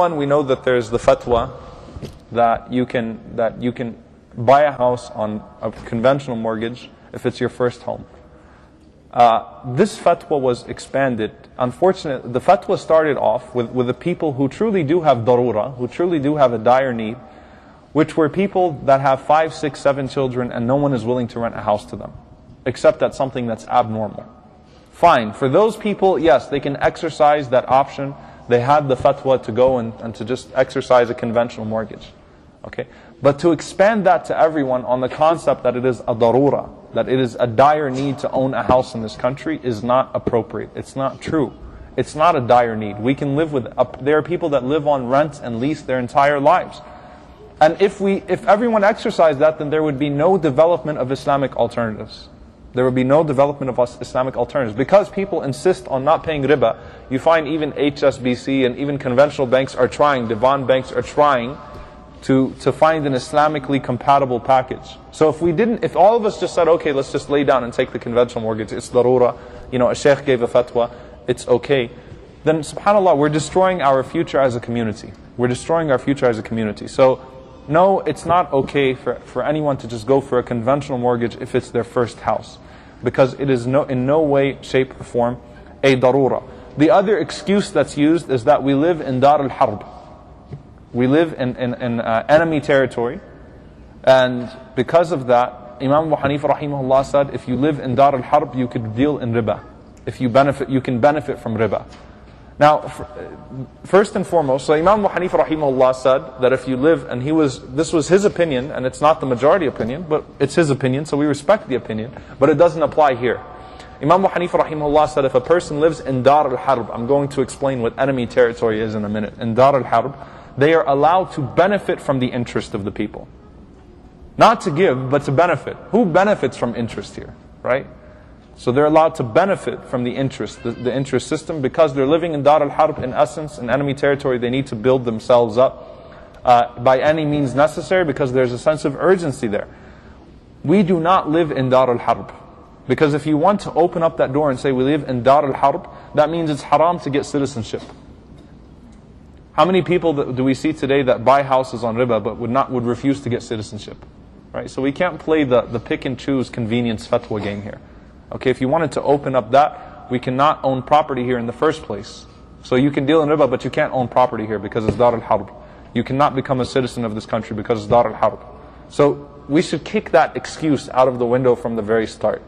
one, we know that there's the fatwa that you can buy a house on a conventional mortgage if it's your first home. This fatwa was expanded. Unfortunately, the fatwa started off with the people who truly do have darura, who truly do have a dire need, which were people that have 5, 6, 7 children and no one is willing to rent a house to them, except that's something that's abnormal. Fine, for those people, yes, they can exercise that option. They had the fatwa to go and to just exercise a conventional mortgage. Okay, but to expand that to everyone on the concept that it is a darura, that it is a dire need to own a house in this country, is not appropriate. It's not true. It's not a dire need. We can live with, there are people that live on rent and lease their entire lives. And if everyone exercised that, then there would be no development of Islamic alternatives. There would be no development of Islamic alternatives. Because people insist on not paying riba, you find even HSBC and even conventional banks are trying, Divan banks are trying to find an Islamically compatible package. So if all of us just said, okay, let's just lay down and take the conventional mortgage, it's darura, a sheikh gave a fatwa, it's okay, then subhanAllah, we're destroying our future as a community. We're destroying our future as a community. So, no, it's not okay for anyone to just go for a conventional mortgage if it's their first house. Because it is in no way, shape, or form a darura. The other excuse that's used is that we live in Dar al-Harb. We live in enemy territory. And because of that, Imam Abu Hanifa rahimahullah said, if you live in Dar al-Harb, you could deal in riba. If you can benefit from riba. Now, first and foremost, so Imam Abu Hanifa rahimahullah said that if you live, and this was his opinion, and it's not the majority opinion, but it's his opinion, so we respect the opinion, but it doesn't apply here. Imam Abu Hanifa rahimahullah said if a person lives in Dar al-Harb, I'm going to explain what enemy territory is in a minute, in Dar al-Harb, they are allowed to benefit from the interest of the people. Not to give, but to benefit. Who benefits from interest here, right? So they're allowed to benefit from the interest, the interest system, because they're living in Dar al-Harb, in essence, in enemy territory. They need to build themselves up by any means necessary, because there's a sense of urgency there. We do not live in Dar al-Harb. Because if you want to open up that door and say we live in Dar al-Harb, that means it's haram to get citizenship. How many people do we see today that buy houses on riba but would refuse to get citizenship? Right? So we can't play the pick and choose convenience fatwa game here. Okay, if you wanted to open up that, we cannot own property here in the first place. So you can deal in riba, but you can't own property here because it's Dar al-Harb. You cannot become a citizen of this country because it's Dar al-Harb. So we should kick that excuse out of the window from the very start.